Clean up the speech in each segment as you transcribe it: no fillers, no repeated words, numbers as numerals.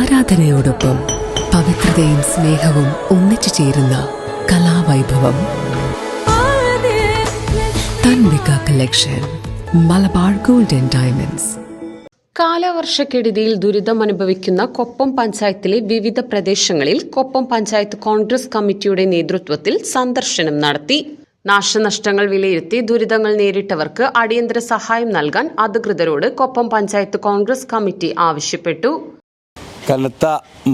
ആരാധനയോടൊപ്പം പവിത്രതയും സ്നേഹവും ഒന്നിച്ചു ചേരുന്ന കലാവൈഭവം. Tanvika collection, Malabar gold and diamonds. കാലവർഷക്കെടുതിയിൽ ദുരിതമനുഭവിക്കുന്ന കൊപ്പം പഞ്ചായത്തിലെ വിവിധ പ്രദേശങ്ങളിൽ കൊപ്പം പഞ്ചായത്ത് കോൺഗ്രസ് കമ്മിറ്റിയുടെ നേതൃത്വത്തിൽ സന്ദർശനം നടത്തി. നാശനഷ്ടങ്ങൾ വിലയിരുത്തി ദുരിതങ്ങൾ നേരിട്ടവർക്ക് അടിയന്തര സഹായം നൽകാൻ അധികൃതരോട് കൊപ്പം പഞ്ചായത്ത് കോൺഗ്രസ് കമ്മിറ്റി ആവശ്യപ്പെട്ടു. കനത്ത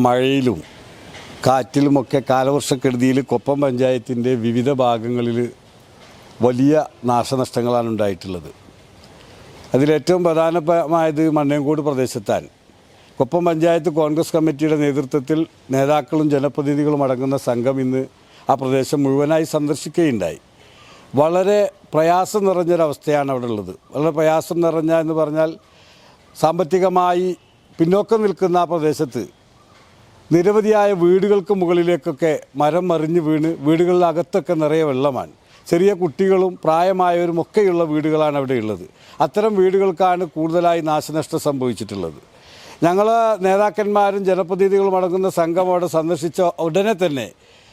മഴയിലും കാറ്റിലുമൊക്കെ കാലവർഷക്കെടുതിയിൽ കൊപ്പം പഞ്ചായത്തിൻ്റെ വിവിധ ഭാഗങ്ങളിൽ വലിയ നാശനഷ്ടങ്ങളാണ് ഉണ്ടായിട്ടുള്ളത്. അതിലേറ്റവും പ്രധാനമായത് മണ്ണേങ്കോട് പ്രദേശത്താണ്. കൊപ്പം പഞ്ചായത്ത് കോൺഗ്രസ് കമ്മിറ്റിയുടെ നേതൃത്വത്തിൽ നേതാക്കളും ജനപ്രതിനിധികളും അടങ്ങുന്ന സംഘം ഇന്ന് ആ പ്രദേശം മുഴുവനായി സന്ദർശിക്കുകയുണ്ടായി. വളരെ പ്രയാസം നിറഞ്ഞൊരവസ്ഥയാണ് അവിടെ ഉള്ളത്. വളരെ പ്രയാസം നിറഞ്ഞ എന്ന് പറഞ്ഞാൽ സാമ്പത്തികമായി പിന്നോക്കം നിൽക്കുന്ന ആ പ്രദേശത്ത് നിരവധിയായ വീടുകൾക്ക് മുകളിലേക്കൊക്കെ മരം മറിഞ്ഞ് വീണ് വീടുകളിലകത്തൊക്കെ നിറയെ വെള്ളമാണ്. ചെറിയ കുട്ടികളും പ്രായമായവരും ഒക്കെയുള്ള വീടുകളാണ് അവിടെ ഉള്ളത്. അത്തരം വീടുകൾക്കാണ് കൂടുതലായി നാശനഷ്ടം സംഭവിച്ചിട്ടുള്ളത്. ഞങ്ങൾ നേതാക്കന്മാരും ജനപ്രതിനിധികളും അടങ്ങുന്ന സംഘം അവിടെ സന്ദർശിച്ച ഉടനെ തന്നെ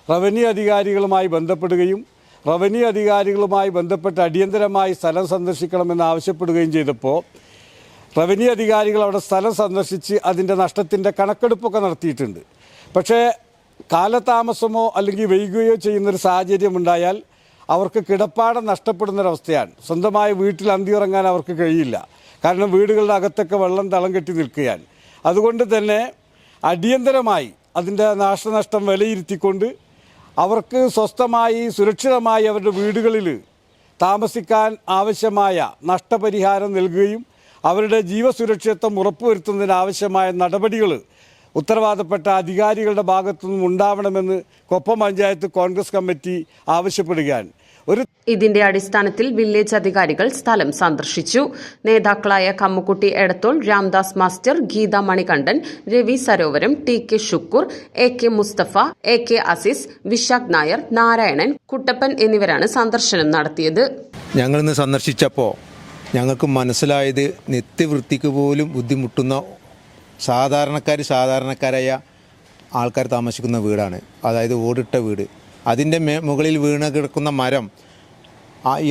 റവന്യൂ അധികാരികളുമായി ബന്ധപ്പെടുകയും റവന്യൂ അധികാരികളുമായി ബന്ധപ്പെട്ട് അടിയന്തരമായി സ്ഥലം സന്ദർശിക്കണമെന്ന് ആവശ്യപ്പെടുകയും ചെയ്തപ്പോൾ റവന്യൂ അധികാരികൾ അവിടെ സ്ഥലം സന്ദർശിച്ച് അതിൻ്റെ നഷ്ടത്തിൻ്റെ കണക്കെടുപ്പൊക്കെ നടത്തിയിട്ടുണ്ട്. പക്ഷേ കാലതാമസമോ അല്ലെങ്കിൽ വൈകുകയോ ചെയ്യുന്നൊരു സാഹചര്യമുണ്ടായാൽ അവർക്ക് കിടപ്പാടം നഷ്ടപ്പെടുന്നൊരവസ്ഥയാണ്. സ്വന്തമായ വീട്ടിൽ അന്തിയുറങ്ങാൻ അവർക്ക് കഴിയില്ല. കാരണം വീടുകളുടെ അകത്തൊക്കെ വെള്ളം തളം കെട്ടി നിൽക്കുകയാണ്. അതുകൊണ്ട് തന്നെ അടിയന്തരമായി അതിൻ്റെ നാശനഷ്ടം വിലയിരുത്തിക്കൊണ്ട് അവർക്ക് സ്വസ്ഥമായി സുരക്ഷിതമായി അവരുടെ വീടുകളിൽ താമസിക്കാൻ ആവശ്യമായ നഷ്ടപരിഹാരം നൽകുകയും അവരുടെ ജീവസുരക്ഷിതത്വം ഉറപ്പുവരുത്തുന്നതിനാവശ്യമായ നടപടികൾ ഉത്തരവാദപ്പെട്ട അധികാരികളുടെ ഭാഗത്തു നിന്നും ഉണ്ടാവണമെന്ന് കൊപ്പം പഞ്ചായത്ത് കോൺഗ്രസ് കമ്മിറ്റി ആവശ്യപ്പെടുകയാണ്. ഇതിന്റെ അടിസ്ഥാനത്തിൽ വില്ലേജ് അധികാരികൾ സ്ഥലം സന്ദർശിച്ചു. നേതാക്കളായ Kammukutty Edathol, Ramdas master, Geetha Manikandan, Ravi Sarovaram, T K Shukkur, A K Musthafa, A K Azeez, Vishakh Nair, Narayanan, Kuttappan എന്നിവരാണ് സന്ദർശനം നടത്തിയത്. ഞങ്ങളിന്ന് സന്ദർശിച്ചപ്പോൾ ഞങ്ങൾക്ക് മനസ്സിലായത് നിത്യവൃത്തിക്ക് പോലും ബുദ്ധിമുട്ടുന്ന സാധാരണക്കാരായ ആൾക്കാർ താമസിക്കുന്ന വീടാണ്. അതായത് ഓടിട്ട വീട്. അതിൻ്റെ മുകളിൽ വീണ് കിടക്കുന്ന മരം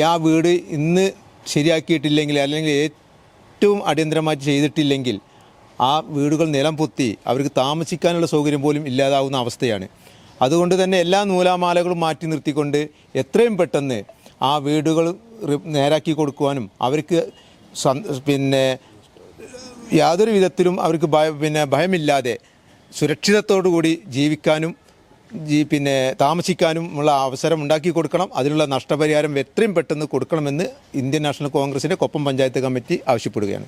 ആ വീട് ഇന്ന് ശരിയാക്കിയിട്ടില്ലെങ്കിൽ അല്ലെങ്കിൽ ഏറ്റവും അടിയന്തരമായിട്ട് ചെയ്തിട്ടില്ലെങ്കിൽ ആ വീടുകൾ നിലം പൊത്തി അവർക്ക് താമസിക്കാനുള്ള സൗകര്യം പോലും ഇല്ലാതാവുന്ന അവസ്ഥയാണ്. അതുകൊണ്ട് തന്നെ എല്ലാ നൂലാമാലകളും മാറ്റി നിർത്തിക്കൊണ്ട് എത്രയും പെട്ടെന്ന് ആ വീടുകൾ നേരാക്കി കൊടുക്കുവാനും അവർക്ക് യാതൊരു വിധത്തിലും അവർക്ക് ഭയമില്ലാതെ സുരക്ഷിതത്തോടുകൂടി ജീവിക്കാനും താമസിക്കാനും ഉള്ള അവസരം ഉണ്ടാക്കി കൊടുക്കണം. അതിനുള്ള നഷ്ടപരിഹാരം എത്രയും പെട്ടെന്ന് കൊടുക്കണമെന്ന് ഇന്ത്യൻ നാഷണൽ കോൺഗ്രസിൻ്റെ കൊപ്പം പഞ്ചായത്ത് കമ്മിറ്റി ആവശ്യപ്പെടുകയാണ്.